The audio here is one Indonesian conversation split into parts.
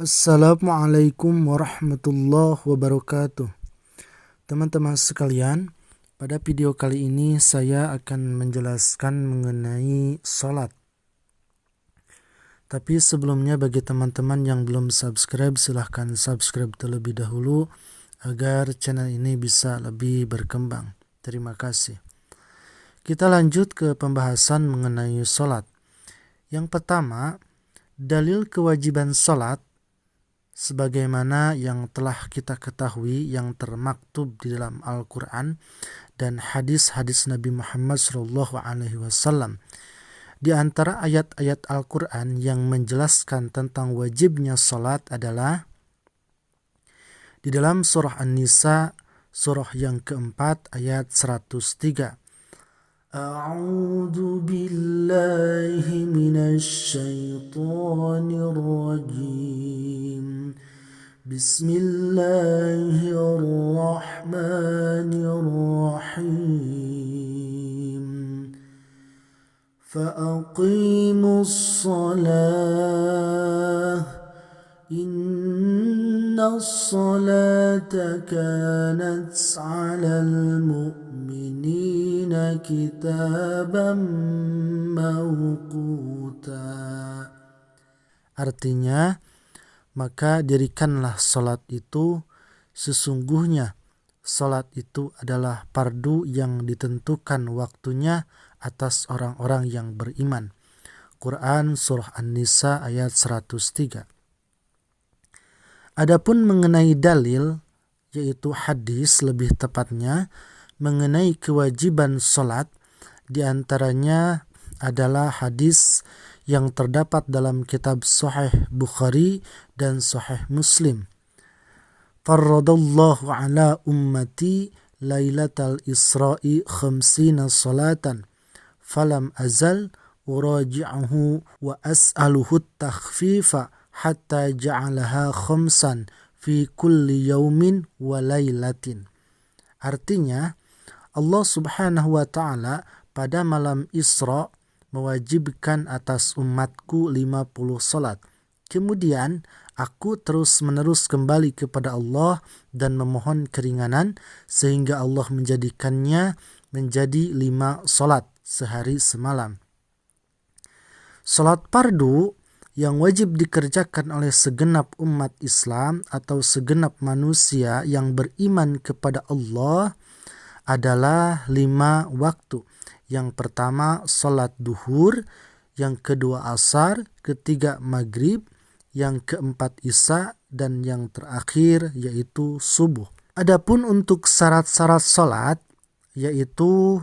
Assalamualaikum warahmatullahi wabarakatuh. Teman-teman sekalian, pada video kali ini saya akan menjelaskan mengenai sholat. Tapi sebelumnya bagi teman-teman yang belum subscribe, silahkan subscribe terlebih dahulu agar channel ini bisa lebih berkembang. Terima kasih. Kita lanjut ke pembahasan mengenai sholat. Yang pertama, dalil kewajiban sholat sebagaimana yang telah kita ketahui yang termaktub di dalam Al-Quran dan hadis-hadis Nabi Muhammad SAW. Di antara ayat-ayat Al-Quran yang menjelaskan tentang wajibnya salat adalah di dalam surah An-Nisa, surah yang keempat ayat 103. A'udzu billahi minasy syaithanir rajim. Bismillahirrahmanirrahim. Faqimus shalah innas salata kanat 'alal mu'minina kitaban mawquta. Artinya, maka dirikanlah salat itu, sesungguhnya salat itu adalah fardu yang ditentukan waktunya atas orang-orang yang beriman. Quran surah An-Nisa ayat 103. Adapun mengenai dalil, yaitu hadis lebih tepatnya, mengenai kewajiban salat, diantaranya adalah hadis yang terdapat dalam kitab Sahih Bukhari dan Sahih Muslim. Farradallahu ala ummati lailatal isra'i khamsina salatan falam azal uraji'uhu wa as'aluhu takhfifa hatta ja'alaha khamsan fi kulli yaumin wa lailatin. Artinya, Allah Subhanahu wa ta'ala pada malam Isra mewajibkan atas umatku 50 salat. Kemudian aku terus-menerus kembali kepada Allah dan memohon keringanan sehingga Allah menjadikannya menjadi 5 salat sehari semalam. Salat fardu yang wajib dikerjakan oleh segenap umat Islam atau segenap manusia yang beriman kepada Allah adalah 5 waktu. Yang pertama salat duhur, yang kedua asar, ketiga maghrib, yang keempat isya, dan yang terakhir yaitu subuh. Adapun untuk syarat-syarat salat, yaitu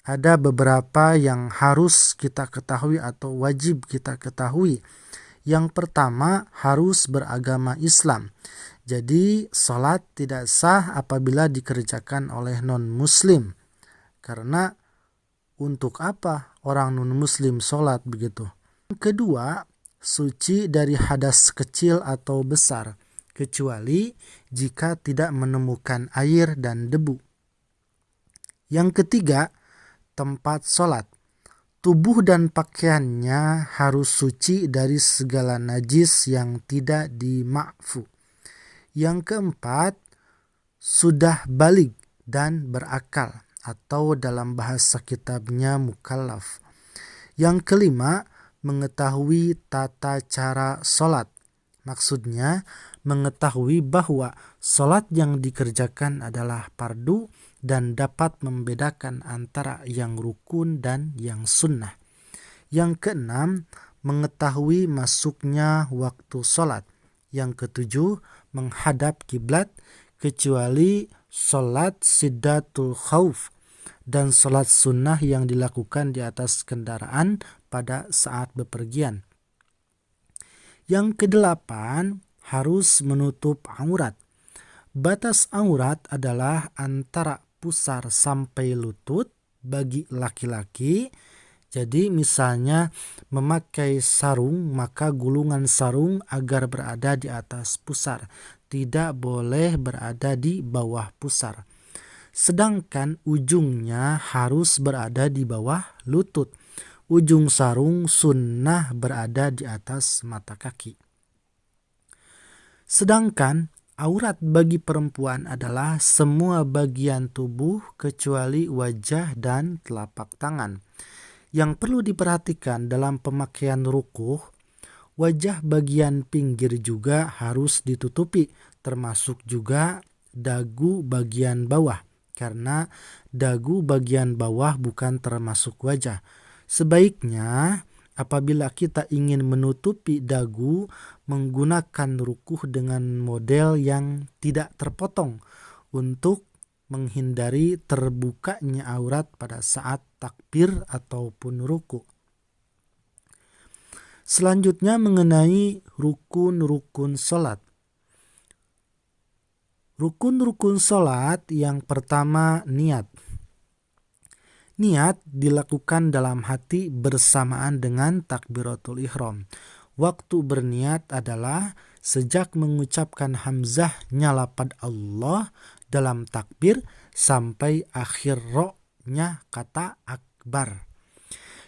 ada beberapa yang harus kita ketahui atau wajib kita ketahui. Yang pertama harus beragama Islam. Jadi salat tidak sah apabila dikerjakan oleh non-muslim. Karena untuk apa orang non-muslim salat begitu? Yang kedua, suci dari hadas kecil atau besar, kecuali jika tidak menemukan air dan debu. Yang ketiga, tempat salat. Tubuh dan pakaiannya harus suci dari segala najis yang tidak dima'fu. Yang keempat, sudah baligh dan berakal atau dalam bahasa kitabnya mukallaf. Yang kelima, mengetahui tata cara salat. Maksudnya, mengetahui bahwa salat yang dikerjakan adalah fardu dan dapat membedakan antara yang rukun dan yang sunnah. Yang keenam, mengetahui masuknya waktu salat. Yang ketujuh, menghadap kiblat kecuali salat siddatul khauf dan salat sunnah yang dilakukan di atas kendaraan pada saat bepergian. Yang kedelapan, harus menutup aurat. Batas aurat adalah antara pusar sampai lutut bagi laki-laki. Jadi misalnya memakai sarung, maka gulungan sarung agar berada di atas pusar, tidak boleh berada di bawah pusar. Sedangkan ujungnya harus berada di bawah lutut. Ujung sarung sunnah berada di atas mata kaki. Sedangkan aurat bagi perempuan adalah semua bagian tubuh kecuali wajah dan telapak tangan. Yang perlu diperhatikan dalam pemakaian rukuh, wajah bagian pinggir juga harus ditutupi, termasuk juga dagu bagian bawah, karena dagu bagian bawah bukan termasuk wajah. Sebaiknya apabila kita ingin menutupi dagu, menggunakan rukuh dengan model yang tidak terpotong untuk menghindari terbukanya aurat pada saat takbir ataupun ruku. Selanjutnya mengenai rukun-rukun salat. Rukun-rukun salat yang pertama, niat. Niat dilakukan dalam hati bersamaan dengan takbiratul ihram. Waktu berniat adalah sejak mengucapkan hamzahnya lafaz Allah dalam takbir sampai akhir ro-nya kata akbar.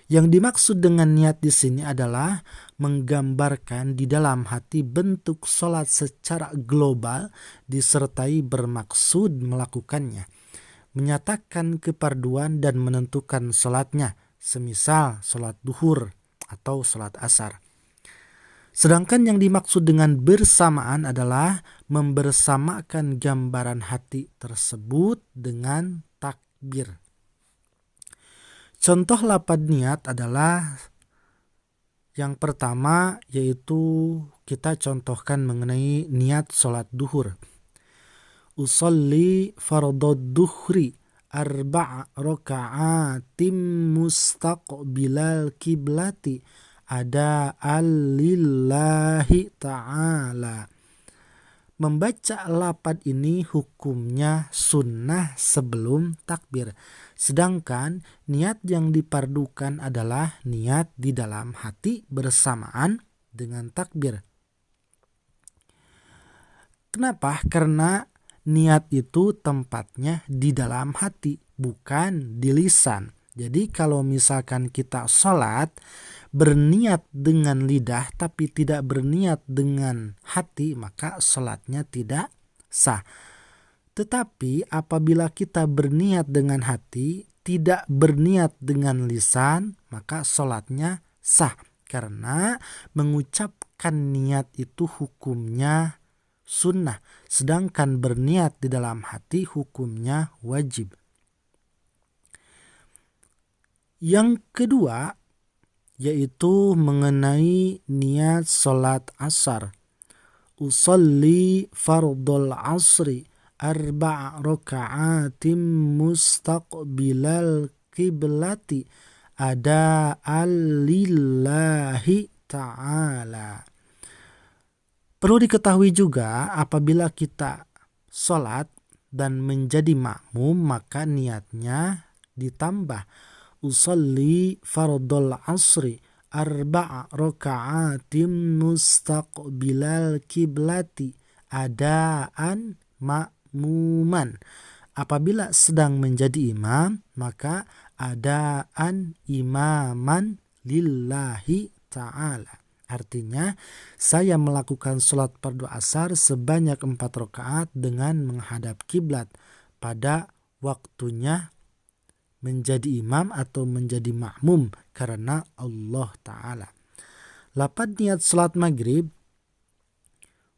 Yang dimaksud dengan niat di sini adalah menggambarkan di dalam hati bentuk salat secara global disertai bermaksud melakukannya, menyatakan keparduan dan menentukan salatnya, semisal salat duhur atau salat asar. Sedangkan yang dimaksud dengan bersamaan adalah membersamakan gambaran hati tersebut dengan takbir. Contoh lafaz niat adalah yang pertama, yaitu kita contohkan mengenai niat salat duhur. Usolli fardad duhri arba'a raka'atim mustaqbilal kiblati ada'an lillahi ta'ala. Membaca lafaz ini hukumnya sunnah sebelum takbir. Sedangkan niat yang dipardukan adalah niat di dalam hati bersamaan dengan takbir. Kenapa? Karena niat itu tempatnya di dalam hati, bukan di lisan. Jadi kalau misalkan kita sholat berniat dengan lidah tapi tidak berniat dengan hati, maka sholatnya tidak sah. Tetapi apabila kita berniat dengan hati, tidak berniat dengan lisan, maka sholatnya sah. Karena mengucapkan niat itu hukumnya sunnah, sedangkan berniat di dalam hati hukumnya wajib. Yang kedua yaitu mengenai niat salat asar. Usolli fardul asri arba' raka'atim mustaqbilal qiblati ada'an lillahi ta'ala. Perlu diketahui juga apabila kita sholat dan menjadi makmum, maka niatnya ditambah. Usolli fardul asri arba'a raka'atim mustaqbilal kiblati adaan makmuman. Apabila sedang menjadi imam, maka adaan imaman lillahi ta'ala. Artinya, saya melakukan sholat fardu asar sebanyak 4 rakaat dengan menghadap kiblat pada waktunya menjadi imam atau menjadi makmum karena Allah Ta'ala. Lafaz niat sholat maghrib,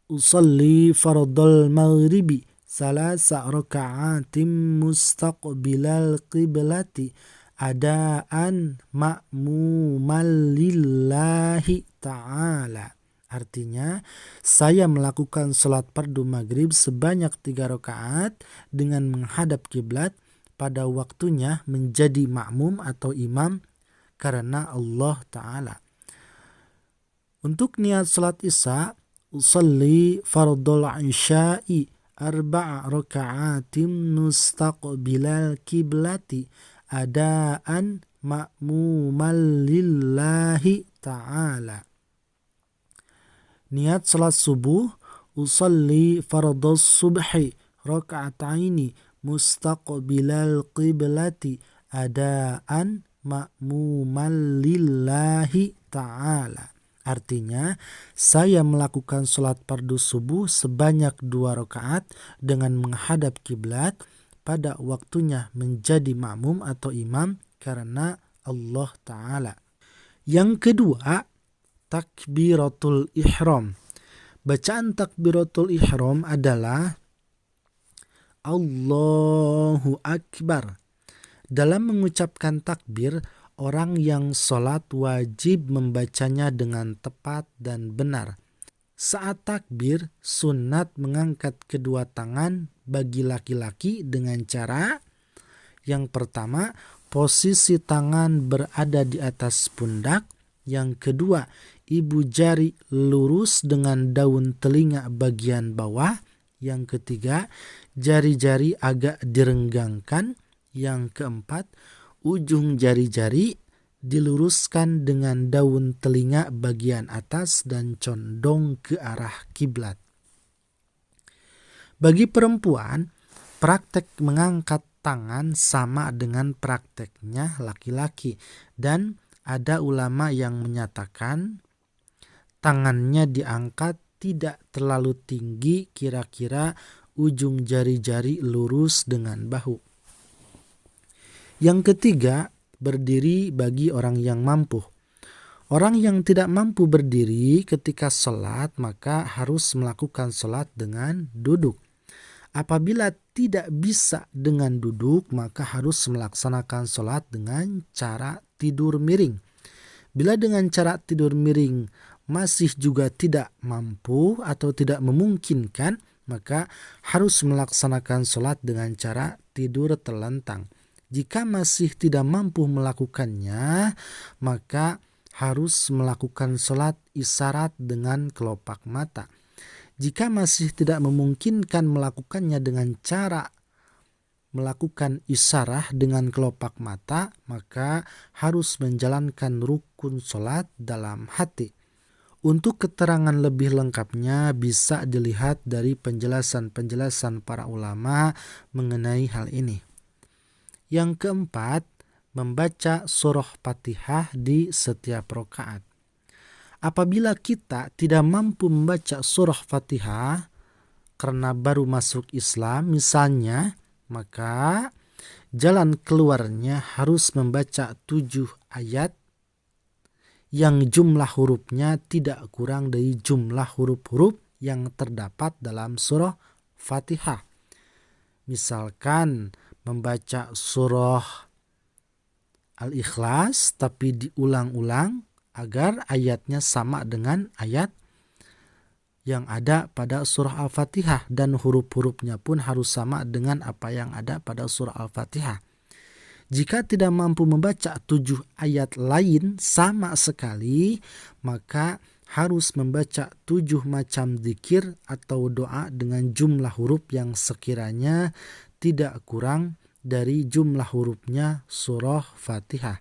usolli fardal maghribi salasa raka'atim mustaqbilal qiblati adaan ma'muman lillahi ta'ala. Artinya, saya melakukan sholat fardu maghrib sebanyak 3 rakaat dengan menghadap kiblat pada waktunya menjadi makmum atau imam karena Allah Ta'ala. Untuk niat sholat isya, usolli fardul isya'i arba'a raka'atim mustaqbilal kiblati adaan ma'muman lillahi ta'ala. Niat salat subuh, usolli fardus subhi raka'ataini mustaqbilal qiblati adaan ma'muman lillahi ta'ala. Artinya, saya melakukan sholat fardu subuh sebanyak 2 rakaat dengan menghadap kiblat pada waktunya menjadi makmum atau imam karena Allah Ta'ala. Yang kedua, takbiratul ihram. Bacaan takbiratul ihram adalah Allahu Akbar. Dalam mengucapkan takbir, orang yang sholat wajib membacanya dengan tepat dan benar. Saat takbir, sunat mengangkat kedua tangan bagi laki-laki dengan cara yang pertama, posisi tangan berada di atas pundak. Yang kedua, ibu jari lurus dengan daun telinga bagian bawah. Yang ketiga, jari-jari agak direnggangkan. Yang keempat, ujung jari-jari diluruskan dengan daun telinga bagian atas dan condong ke arah kiblat. Bagi perempuan, praktek mengangkat tangan sama dengan prakteknya laki-laki, dan ada ulama yang menyatakan tangannya diangkat tidak terlalu tinggi, kira-kira ujung jari-jari lurus dengan bahu. Yang ketiga, berdiri bagi orang yang mampu. Orang yang tidak mampu berdiri ketika sholat maka harus melakukan sholat dengan duduk. Apabila tidak bisa dengan duduk maka harus melaksanakan sholat dengan cara tidur miring. Bila dengan cara tidur miring masih juga tidak mampu atau tidak memungkinkan, maka harus melaksanakan sholat dengan cara tidur telentang. Jika masih tidak mampu melakukannya, maka harus melakukan sholat isyarat dengan kelopak mata. Jika masih tidak memungkinkan melakukannya dengan cara melakukan isyarah dengan kelopak mata, maka harus menjalankan rukun sholat dalam hati. Untuk keterangan lebih lengkapnya bisa dilihat dari penjelasan-penjelasan para ulama mengenai hal ini. Yang keempat, membaca surah Fatihah di setiap rakaat. Apabila kita tidak mampu membaca surah Fatihah karena baru masuk Islam misalnya, maka jalan keluarnya harus membaca 7 ayat yang jumlah hurufnya tidak kurang dari jumlah huruf-huruf yang terdapat dalam surah Fatihah. Misalkan membaca surah Al-Ikhlas tapi diulang-ulang agar ayatnya sama dengan ayat yang ada pada surah Al-Fatihah dan huruf-hurufnya pun harus sama dengan apa yang ada pada surah Al-Fatihah. Jika tidak mampu membaca 7 ayat lain sama sekali, maka harus membaca 7 macam zikir atau doa dengan jumlah huruf yang sekiranya tidak kurang dari jumlah hurufnya surah Fatihah.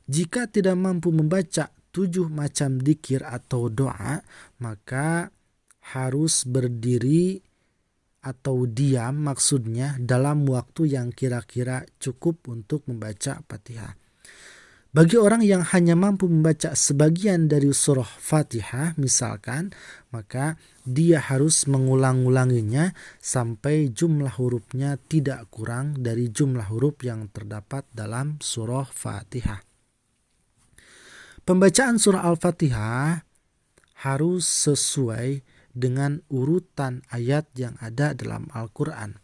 Jika tidak mampu membaca 7 macam zikir atau doa, maka harus berdiri atau diam maksudnya dalam waktu yang kira-kira cukup untuk membaca Fatihah. Bagi orang yang hanya mampu membaca sebagian dari surah Fatihah misalkan, maka dia harus mengulang-ulanginya sampai jumlah hurufnya tidak kurang dari jumlah huruf yang terdapat dalam surah Fatihah. Pembacaan surah Al-Fatihah harus sesuai dengan urutan ayat yang ada dalam Al-Quran.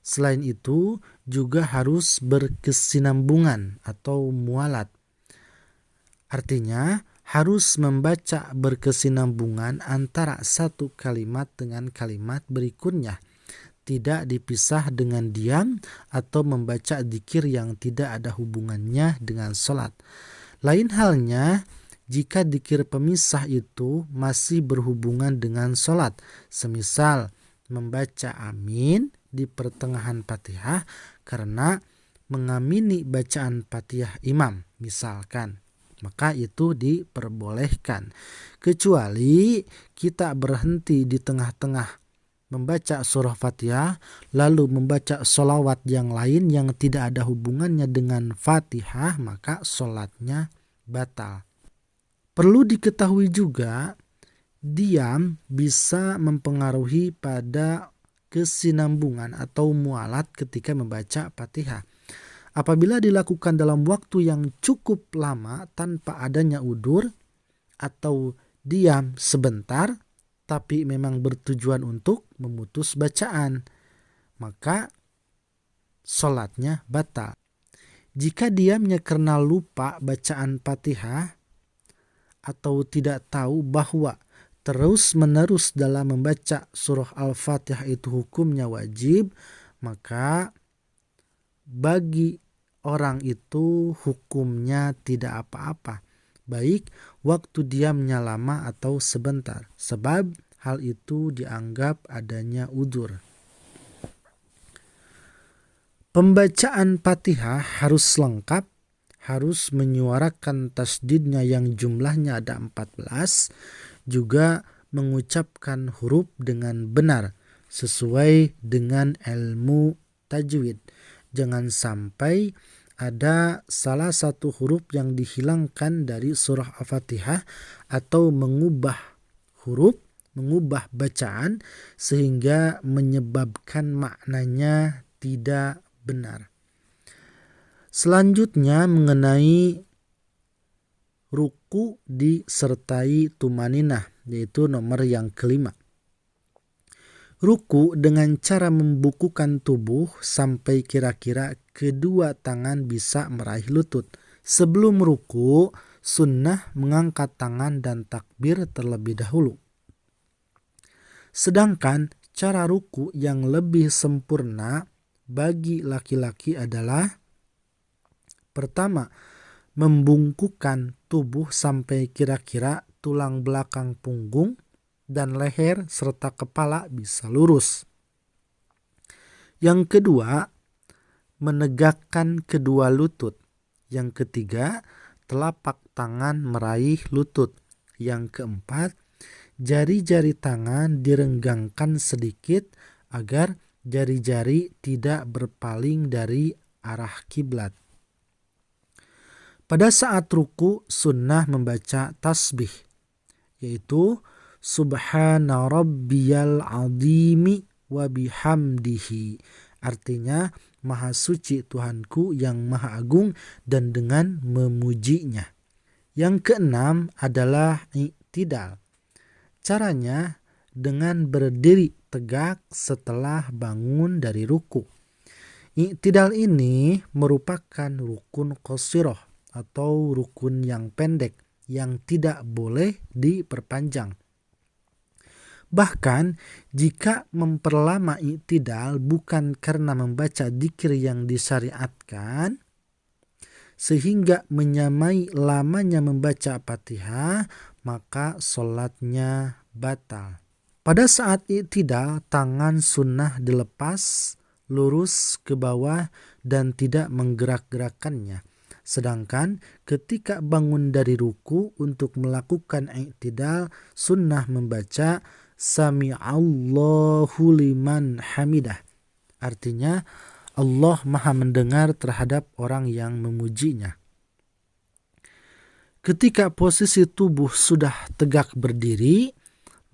Selain itu juga harus berkesinambungan atau mualat. Artinya harus membaca berkesinambungan antara satu kalimat dengan kalimat berikutnya. Tidak dipisah dengan diam atau membaca dzikir yang tidak ada hubungannya dengan sholat. Lain halnya jika dzikir pemisah itu masih berhubungan dengan sholat. Semisal membaca amin di pertengahan Fatihah karena mengamini bacaan Fatihah imam misalkan, maka itu diperbolehkan, kecuali kita berhenti di tengah-tengah membaca surah Fatihah lalu membaca sholawat yang lain yang tidak ada hubungannya dengan Fatihah, maka sholatnya batal. Perlu diketahui juga, diam bisa mempengaruhi pada kesinambungan atau mualat ketika membaca Fatihah. Apabila dilakukan dalam waktu yang cukup lama tanpa adanya udur, atau diam sebentar tapi memang bertujuan untuk memutus bacaan, maka sholatnya batal. Jika diamnya karena lupa bacaan Fatihah atau tidak tahu bahwa terus-menerus dalam membaca surah Al-Fatihah itu hukumnya wajib, maka bagi orang itu hukumnya tidak apa-apa, baik waktu diamnya lama atau sebentar, sebab hal itu dianggap adanya udzur. Pembacaan Fatihah harus lengkap, harus menyuarakan tasdidnya yang jumlahnya ada 14, juga mengucapkan huruf dengan benar sesuai dengan ilmu tajwid. Jangan sampai ada salah satu huruf yang dihilangkan dari surah Al-Fatihah atau mengubah huruf, mengubah bacaan sehingga menyebabkan maknanya tidak benar. Selanjutnya mengenai ruku disertai tumaninah, yaitu nomor yang kelima. Ruku dengan cara membukukan tubuh sampai kira-kira kedua tangan bisa meraih lutut. Sebelum ruku, sunnah mengangkat tangan dan takbir terlebih dahulu. Sedangkan cara ruku yang lebih sempurna bagi laki-laki adalah: pertama, membungkukkan tubuh sampai kira-kira tulang belakang punggung dan leher serta kepala bisa lurus. Yang kedua, menegakkan kedua lutut. Yang ketiga, telapak tangan meraih lutut. Yang keempat, jari-jari tangan direnggangkan sedikit agar jari-jari tidak berpaling dari arah kiblat. Pada saat ruku, sunnah membaca tasbih, yaitu Subhana rabbiyal azimi wa bihamdihi. Artinya, Maha suci Tuhanku yang maha agung dan dengan memujinya. Yang keenam adalah i'tidal. Caranya dengan berdiri tegak setelah bangun dari ruku. I'tidal ini merupakan rukun qasirah atau rukun yang pendek yang tidak boleh diperpanjang. Bahkan jika memperlama i'tidal bukan karena membaca dzikir yang disyariatkan sehingga menyamai lamanya membaca Fatihah, maka sholatnya batal. Pada saat i'tidal, tangan sunnah dilepas lurus ke bawah dan tidak menggerak-gerakkannya. Sedangkan ketika bangun dari ruku untuk melakukan i'tidal, sunnah membaca Sami'allahu liman hamidah. Artinya Allah maha mendengar terhadap orang yang memujinya. Ketika posisi tubuh sudah tegak berdiri,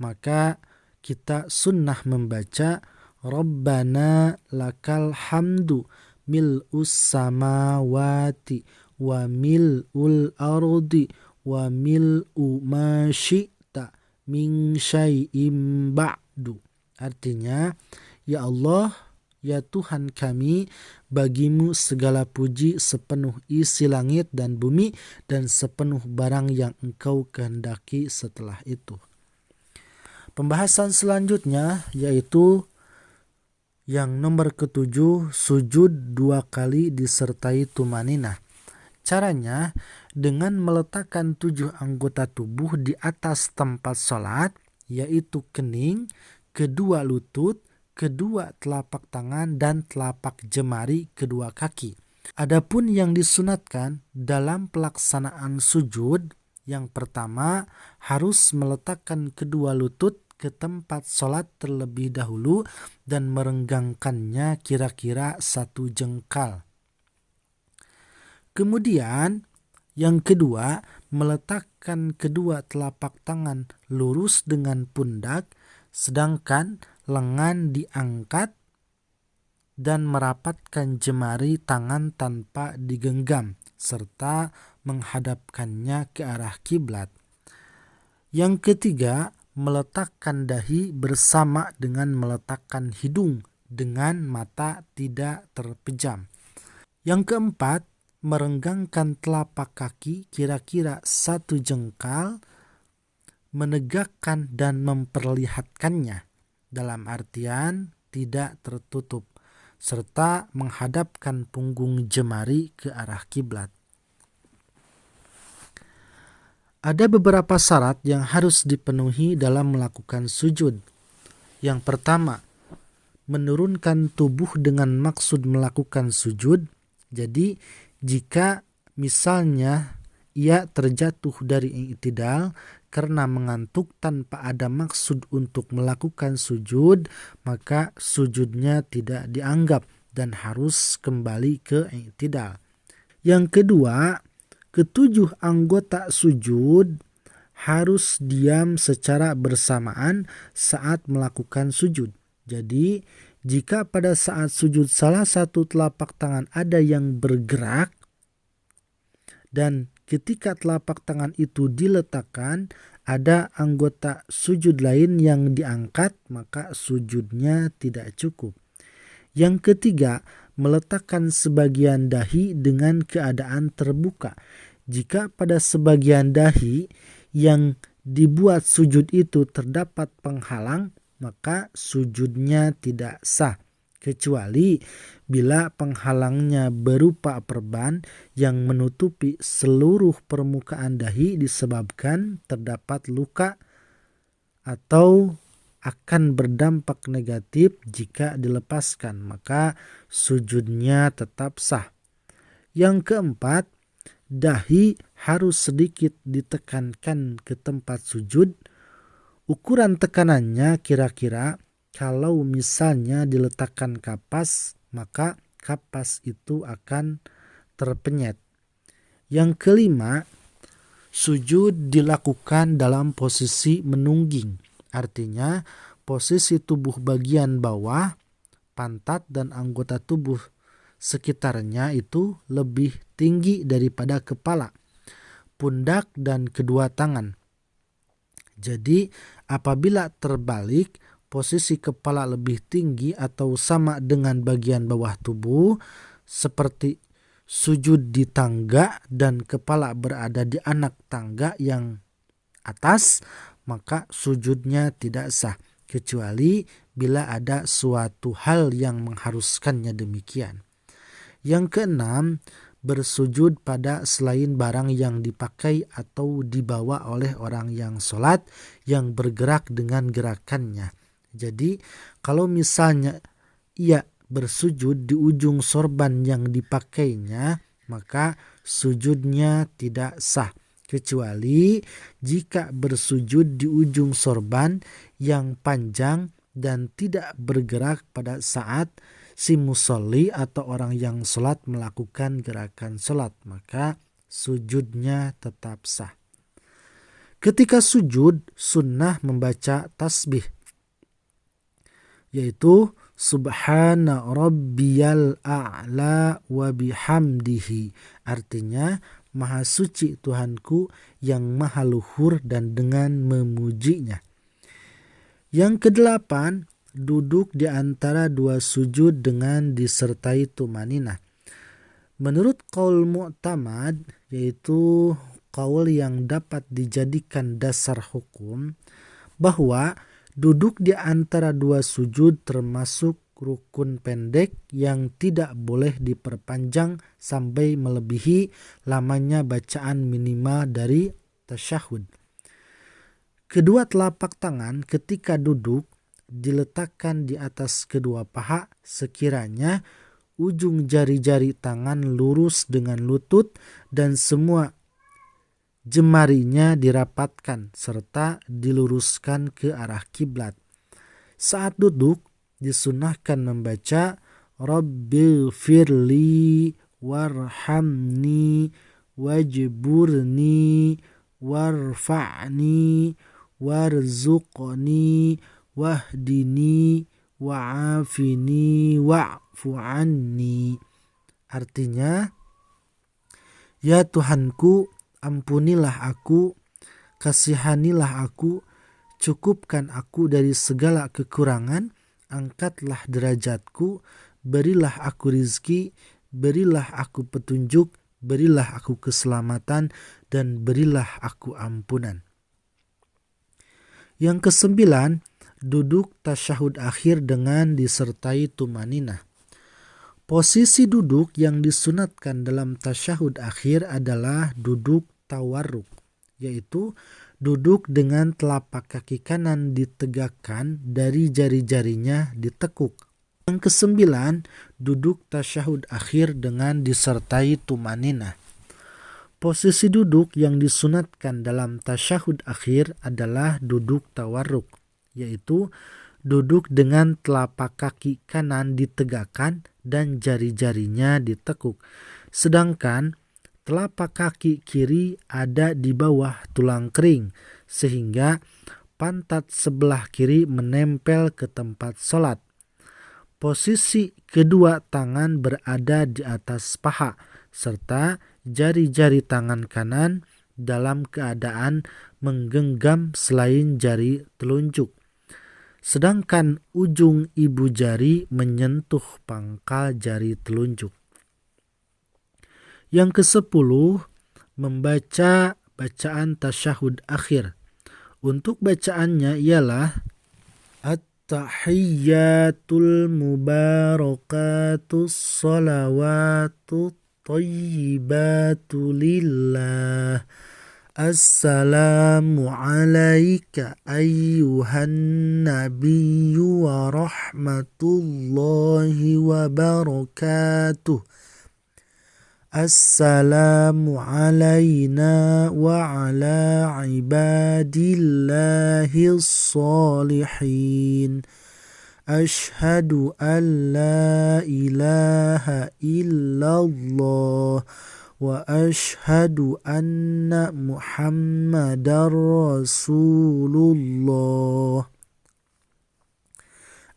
maka kita sunnah membaca Rabbana lakal hamdu mil'us samawati wa mil'ul ardi wa mil'u ma syi'ta min syai'im ba'du. Artinya, ya Allah, ya Tuhan kami, bagimu segala puji sepenuh isi langit dan bumi dan sepenuh barang yang engkau kehendaki setelah itu. Pembahasan selanjutnya yaitu yang nomor ketujuh, sujud 2 kali disertai tumaninah. Caranya dengan meletakkan 7 anggota tubuh di atas tempat sholat, yaitu kening, kedua lutut, kedua telapak tangan, dan telapak jemari kedua kaki. Adapun yang disunatkan dalam pelaksanaan sujud, yang pertama harus meletakkan kedua lutut ke tempat sholat terlebih dahulu dan merenggangkannya kira-kira 1 jengkal. Kemudian yang kedua, meletakkan kedua telapak tangan lurus dengan pundak, sedangkan lengan diangkat dan merapatkan jemari tangan tanpa digenggam, serta menghadapkannya ke arah kiblat. Yang ketiga, meletakkan dahi bersama dengan meletakkan hidung dengan mata tidak terpejam. Yang keempat, merenggangkan telapak kaki kira-kira 1 jengkal, menegakkan dan memperlihatkannya, dalam artian tidak tertutup, serta menghadapkan punggung jemari ke arah kiblat. Ada beberapa syarat yang harus dipenuhi dalam melakukan sujud. Yang pertama, menurunkan tubuh dengan maksud melakukan sujud. Jadi, jika misalnya ia terjatuh dari i'tidal karena mengantuk tanpa ada maksud untuk melakukan sujud, maka sujudnya tidak dianggap dan harus kembali ke i'tidal. Yang kedua, ketujuh anggota sujud harus diam secara bersamaan saat melakukan sujud. Jadi, jika pada saat sujud salah satu telapak tangan ada yang bergerak dan ketika telapak tangan itu diletakkan ada anggota sujud lain yang diangkat, maka sujudnya tidak cukup. Yang ketiga, meletakkan sebagian dahi dengan keadaan terbuka. Jika pada sebagian dahi yang dibuat sujud itu terdapat penghalang, maka sujudnya tidak sah, kecuali bila penghalangnya berupa perban yang menutupi seluruh permukaan dahi disebabkan terdapat luka atau akan berdampak negatif jika dilepaskan, maka sujudnya tetap sah. Yang keempat, dahi harus sedikit ditekankan ke tempat sujud. Ukuran tekanannya kira-kira kalau misalnya diletakkan kapas, maka kapas itu akan terpenyet. Yang kelima, sujud dilakukan dalam posisi menungging. Artinya, posisi tubuh bagian bawah, pantat dan anggota tubuh sekitarnya itu lebih tinggi daripada kepala, pundak dan kedua tangan. Jadi, apabila terbalik, posisi kepala lebih tinggi atau sama dengan bagian bawah tubuh, seperti sujud di tangga dan kepala berada di anak tangga yang atas, maka sujudnya tidak sah, kecuali bila ada suatu hal yang mengharuskannya demikian. Yang keenam, bersujud pada selain barang yang dipakai atau dibawa oleh orang yang sholat yang bergerak dengan gerakannya. Jadi kalau misalnya ia bersujud di ujung sorban yang dipakainya, maka sujudnya tidak sah, kecuali jika bersujud di ujung sorban yang panjang dan tidak bergerak pada saat si musolli atau orang yang sholat melakukan gerakan sholat, maka sujudnya tetap sah. Ketika sujud, sunnah membaca tasbih, yaitu Subhana Rabbiyal A'la wa bihamdihi. Artinya, Maha suci Tuhanku yang maha luhur dan dengan memujinya. Yang kedelapan, duduk di antara dua sujud dengan disertai tumaninah. Menurut qaul mu'tamad, yaitu qaul yang dapat dijadikan dasar hukum, bahwa duduk di antara dua sujud termasuk rukun pendek yang tidak boleh diperpanjang sampai melebihi lamanya bacaan minimal dari tasyahud. Kedua telapak tangan ketika duduk diletakkan di atas kedua paha sekiranya ujung jari-jari tangan lurus dengan lutut dan semua jemarinya dirapatkan serta diluruskan ke arah kiblat. Saat duduk disunahkan membaca Rabbighfirli warhamni wajburni, warfa'ni, warzuqni, wahdini, wa'afini, wa'fu anni. Artinya, ya Tuhanku, ampunilah aku, kasihanilah aku, cukupkan aku dari segala kekurangan, angkatlah derajatku, berilah aku rizki, berilah aku petunjuk, berilah aku keselamatan, dan berilah aku ampunan. Yang kesembilan, duduk tasyahud akhir dengan disertai tumaninah. Posisi duduk yang disunatkan dalam tasyahud akhir adalah duduk tawarruk, yaitu duduk dengan telapak kaki kanan ditegakkan, dari jari-jarinya ditekuk. Yang kesembilan, duduk tasyahud akhir dengan disertai tumaninah. Posisi duduk yang disunatkan dalam tasyahud akhir adalah duduk tawarruk, yaitu duduk dengan telapak kaki kanan ditegakkan dan jari-jarinya ditekuk. Sedangkan telapak kaki kiri ada di bawah tulang kering, sehingga pantat sebelah kiri menempel ke tempat sholat. Posisi kedua tangan berada di atas paha, serta jari-jari tangan kanan dalam keadaan menggenggam selain jari telunjuk. Sedangkan ujung ibu jari menyentuh pangkal jari telunjuk. Yang ke-10, membaca bacaan tasyahud akhir. Untuk bacaannya ialah At-tahiyyatul mubarakatus salawatut thayyibatu lillah. Assalamu alayka ayyuhan nabiyyu wa rahmatullahi wa barakatuh. Assalamu alayna wa ala ibadillahis salihin. Ashhadu an la ilaha illallah wa ashhadu anna Muhammadar Rasulullah.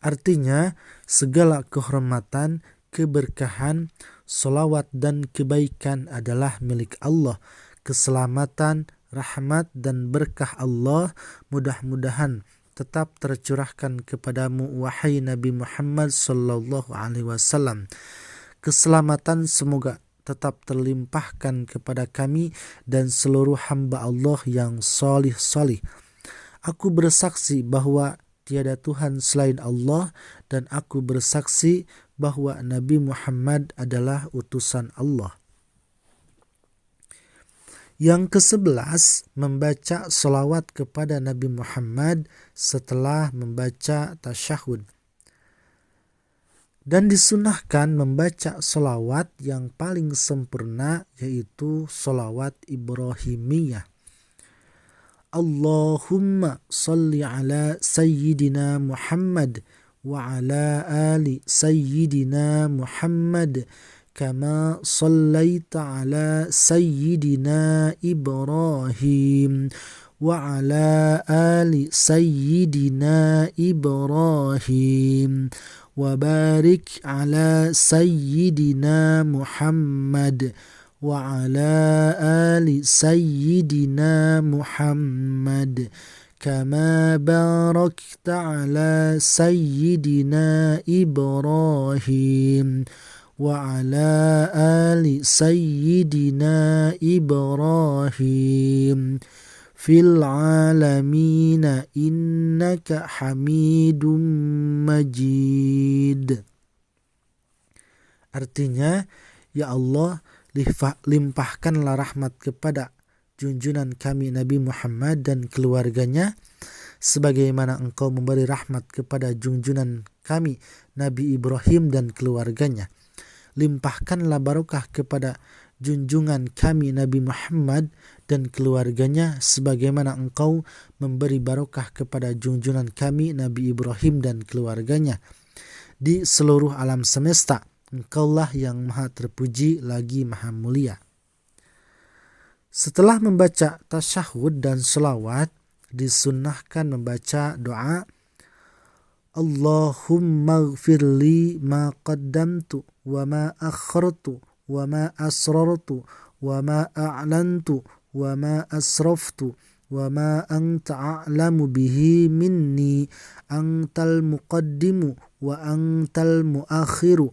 Artinya, segala kehormatan, keberkahan, salawat dan kebaikan adalah milik Allah. Keselamatan, rahmat dan berkah Allah mudah-mudahan tetap tercurahkan kepadamu wahai Nabi Muhammad sallallahu alaihi wasallam. Keselamatan semoga tetap terlimpahkan kepada kami dan seluruh hamba Allah yang salih-salih. Aku bersaksi bahwa tiada Tuhan selain Allah, dan aku bersaksi bahwa Nabi Muhammad adalah utusan Allah. Yang ke-11, membaca salawat kepada Nabi Muhammad setelah membaca tasyahud. Dan disunahkan membaca salawat yang paling sempurna, yaitu salawat Ibrahimiyah. Allahumma salli ala Sayyidina Muhammad wa ala ali Sayyidina Muhammad kama sallaita ala Sayyidina Ibrahim wa ala ali Sayyidina Ibrahim wa barik ala Sayyidina Muhammad wa ala ali Sayyidina Muhammad kama barakta ala Sayyidina Ibrahim wa ala ali Sayyidina Ibrahim fil alamina innaka hamidum majid. Artinya, ya Allah, limpahkanlah rahmat kepada junjungan kami Nabi Muhammad dan keluarganya, sebagaimana engkau memberi rahmat kepada junjungan kami Nabi Ibrahim dan keluarganya. Limpahkanlah barokah kepada junjungan kami Nabi Muhammad dan keluarganya, sebagaimana engkau memberi barokah kepada junjungan kami Nabi Ibrahim dan keluarganya. Di seluruh alam semesta, engkaulah yang maha terpuji lagi maha mulia. Setelah membaca tasyahud dan selawat, disunnahkan membaca doa Allahumma gfirli ma qaddamtu wa ma akhartu wa ma asrartu wa ma a'lantu wa ma asraftu wa ma anta a'lamu bihi minni antal muqaddimu wa antal muakhiru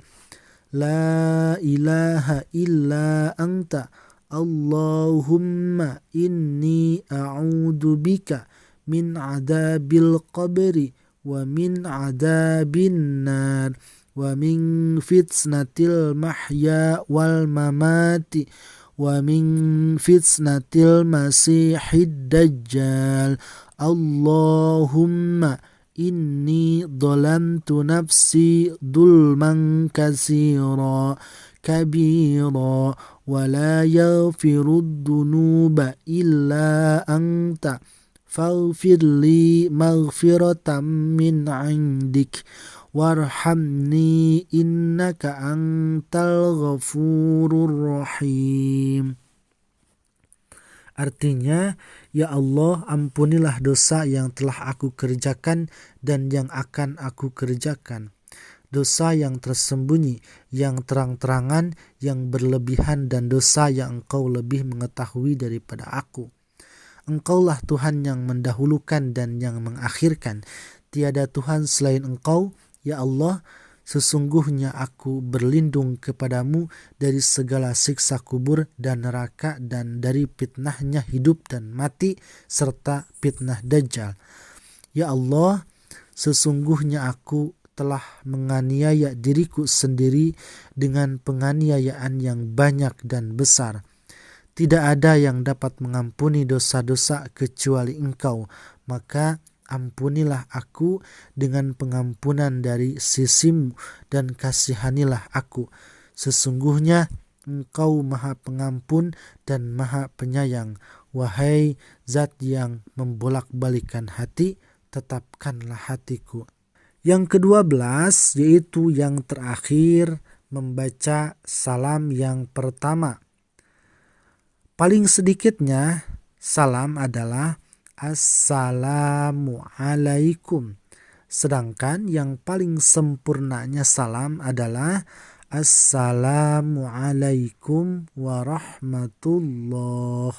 la ilaha illa anta Allahumma inni a'udzu bika min adabil qabri wa min adabin nar wa min fitnatil mahya wal mamati wa min fitnatil masihid dajjal Allahumma inni dhalamtu nafsi dhulman katsira kabira wa la yaghfirud dhunuba illa anta faghfir li maghfiratan min 'indik warhamni innaka antal ghafurur rahim. Artinya, ya Allah, ampunilah dosa yang telah aku kerjakan dan yang akan aku kerjakan. Dosa yang tersembunyi, yang terang-terangan, yang berlebihan, dan dosa yang Engkau lebih mengetahui daripada aku. Engkaulah Tuhan yang mendahulukan dan yang mengakhirkan. Tiada Tuhan selain Engkau, ya Allah. Sesungguhnya aku berlindung kepadamu dari segala siksa kubur dan neraka dan dari fitnahnya hidup dan mati serta fitnah Dajjal. Ya Allah, sesungguhnya aku telah menganiaya diriku sendiri dengan penganiayaan yang banyak dan besar. Tidak ada yang dapat mengampuni dosa-dosa kecuali Engkau, maka ampunilah aku dengan pengampunan dari sisimu dan kasihanilah aku. Sesungguhnya Engkau Maha Pengampun dan Maha Penyayang. Wahai Zat yang membolak-balikan hati, tetapkanlah hatiku. Yang ke-12 yaitu yang terakhir, membaca salam yang pertama. Paling sedikitnya salam adalah Assalamualaikum. Sedangkan yang paling sempurnanya salam adalah Assalamualaikum warahmatullah.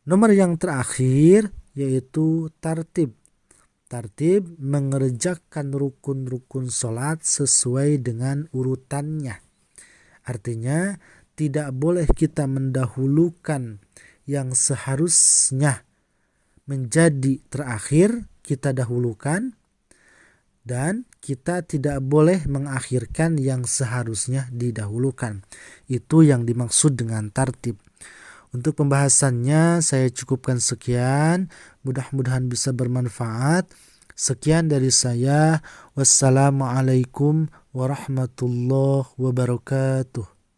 Nomor yang terakhir yaitu tartib. Tartib mengerjakan rukun-rukun sholat sesuai dengan urutannya. Artinya tidak boleh kita mendahulukan yang seharusnya menjadi terakhir, kita dahulukan, dan kita tidak boleh mengakhirkan yang seharusnya didahulukan. Itu yang dimaksud dengan tartib. Untuk pembahasannya saya cukupkan sekian, mudah-mudahan bisa bermanfaat. Sekian dari saya. Wassalamualaikum warahmatullahi wabarakatuh.